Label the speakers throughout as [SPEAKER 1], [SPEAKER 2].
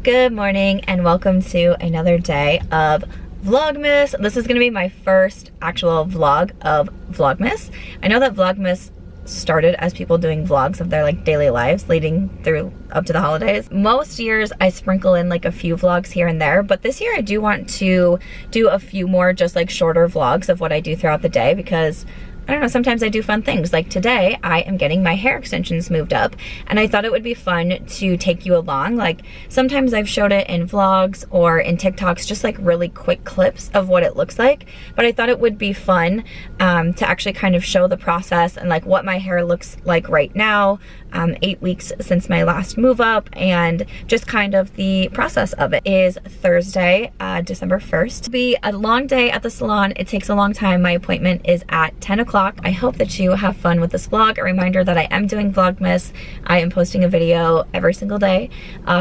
[SPEAKER 1] Good morning and welcome to another day of Vlogmas. This is gonna be my first actual vlog of Vlogmas. I know that Vlogmas started as people doing vlogs of their like daily lives leading through up to the holidays. Most years I sprinkle in like a few vlogs here and there, but this year I do want to do a few more just like shorter vlogs of what I do throughout the day because I don't know, sometimes I do fun things. Like today, I am getting my hair extensions moved up, and I thought it would be fun to take you along. Like sometimes I've showed it in vlogs or in TikToks, just like really quick clips of what it looks like, but I thought it would be fun to actually kind of show the process and like what my hair looks like right now, 8 weeks since my last move up, and just kind of the process of it. Is Thursday, December 1st. It'll be a long day at the salon. It takes a long time. My appointment is at 10 o'clock. I hope that you have fun with this vlog. A reminder that I am doing Vlogmas. I am posting a video every single day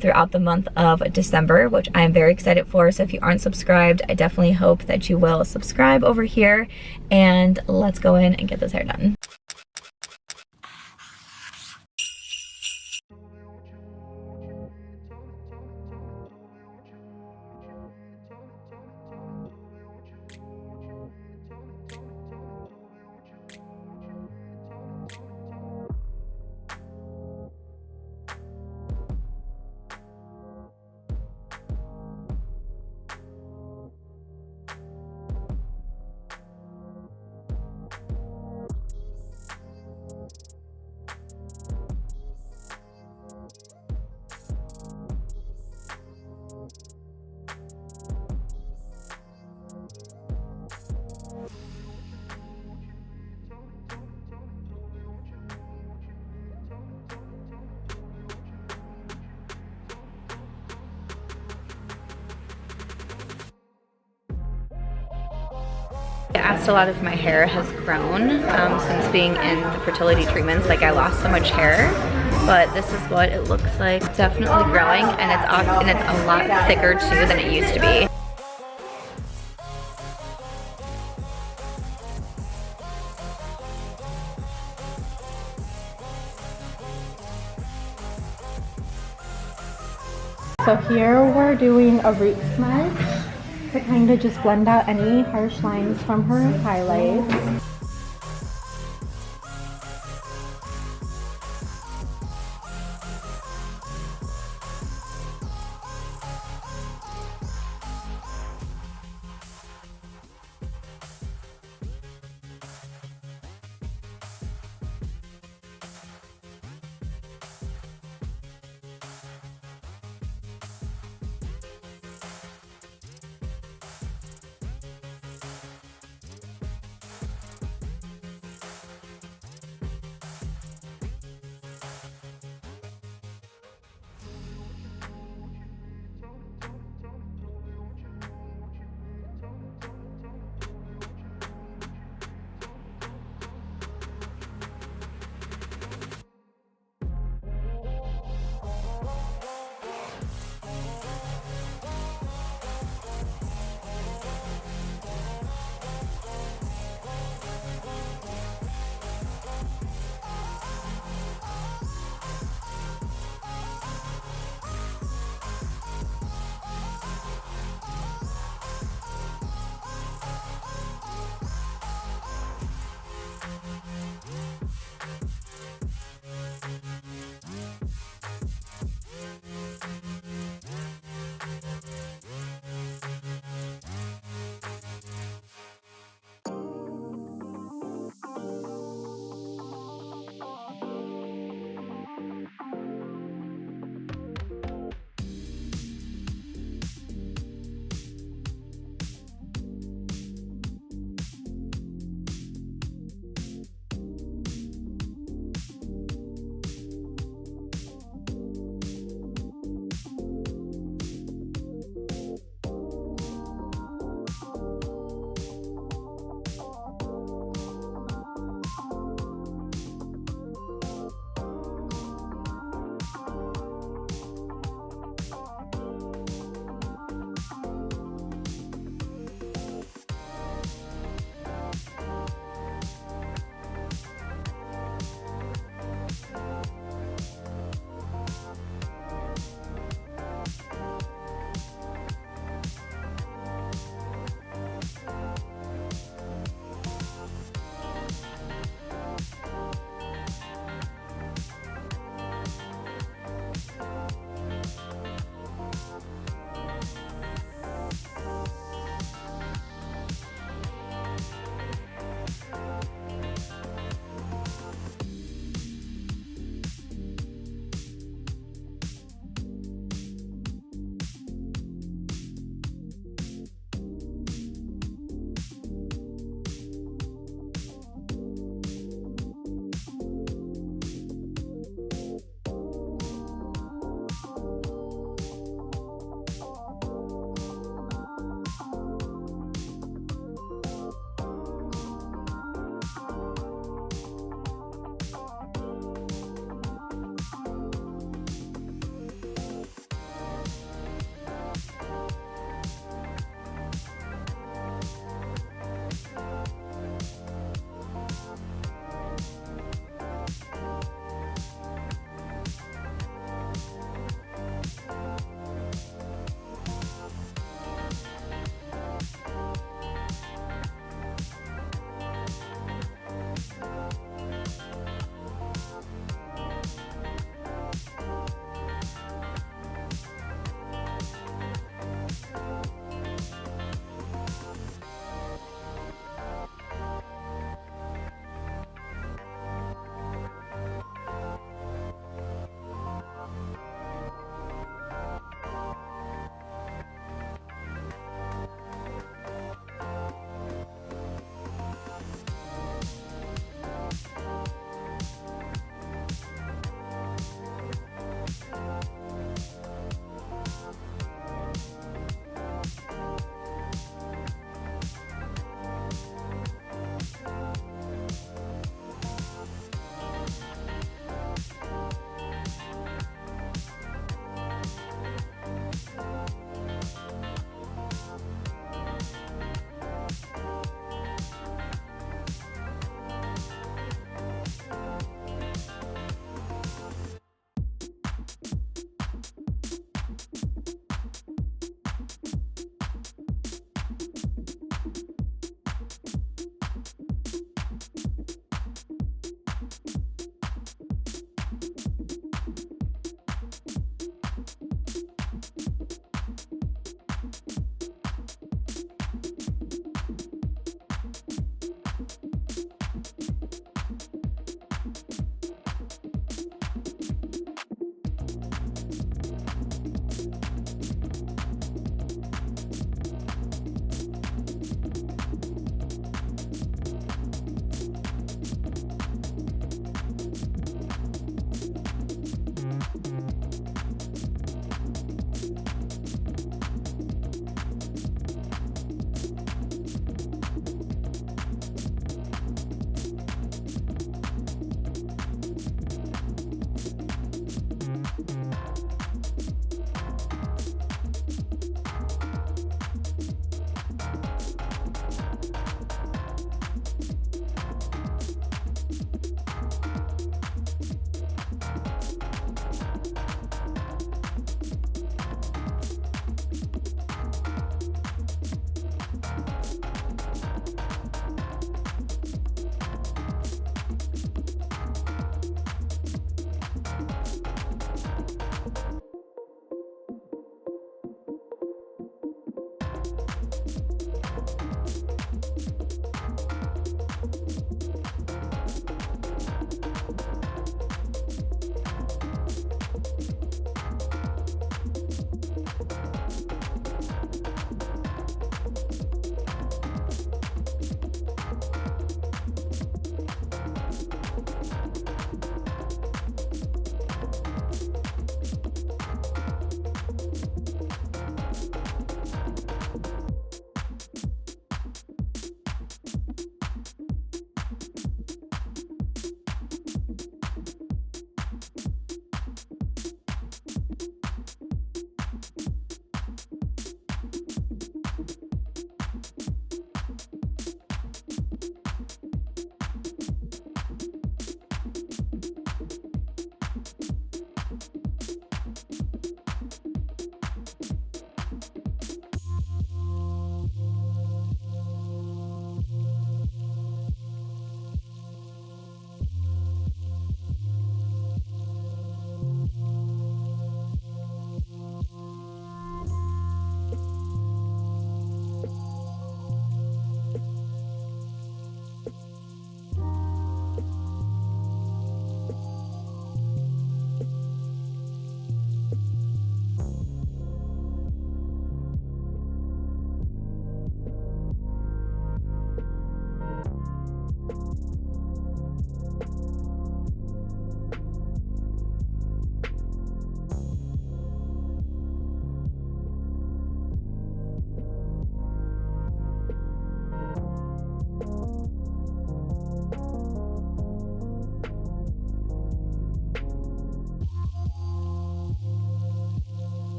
[SPEAKER 1] throughout the month of December, which I am very excited for. So if you aren't subscribed, I definitely hope that you will subscribe over here, and let's go in and get this hair done. I asked a lot if my hair has grown since being in the fertility treatments. Like I lost so much hair, but this is what it looks like. Definitely growing, and it's a lot thicker too than it used to be.
[SPEAKER 2] So here we're doing a root smudge to kind of just blend out any harsh lines from her highlights.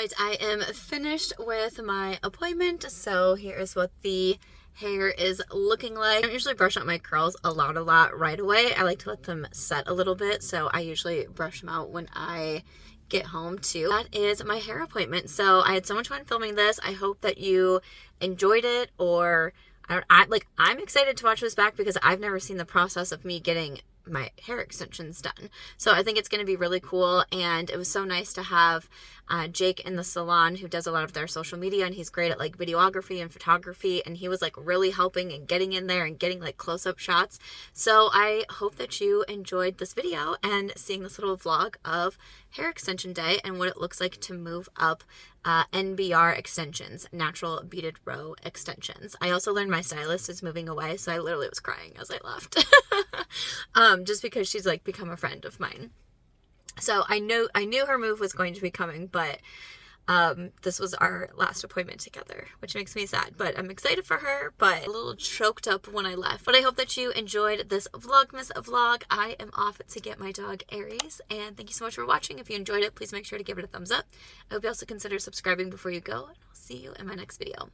[SPEAKER 1] Alright, I am finished with my appointment, so here is what the hair is looking like. I don't usually brush out my curls a lot right away. I like to let them set a little bit, so I usually brush them out when I get home too. That is my hair appointment. So I had so much fun filming this. I hope that you enjoyed it, or I'm excited to watch this back because I've never seen the process of me getting my hair extensions done. So I think it's going to be really cool, and it was so nice to have Jake in the salon, who does a lot of their social media, and he's great at like videography and photography, and he was like really helping and getting in there and getting like close-up shots. So I hope that you enjoyed this video and seeing this little vlog of hair extension day and what it looks like to move up NBR extensions, natural beaded row extensions. I also learned my stylist is moving away, so I literally was crying as I left. Just because she's like become a friend of mine. So I knew her move was going to be coming, but this was our last appointment together, which makes me sad, but I'm excited for her, but a little choked up when I left. But I hope that you enjoyed this Vlogmas vlog. I am off to get my dog Aries, and thank you so much for watching. If you enjoyed it, please make sure to give it a thumbs up. I hope you also consider subscribing before you go, and I'll see you in my next video.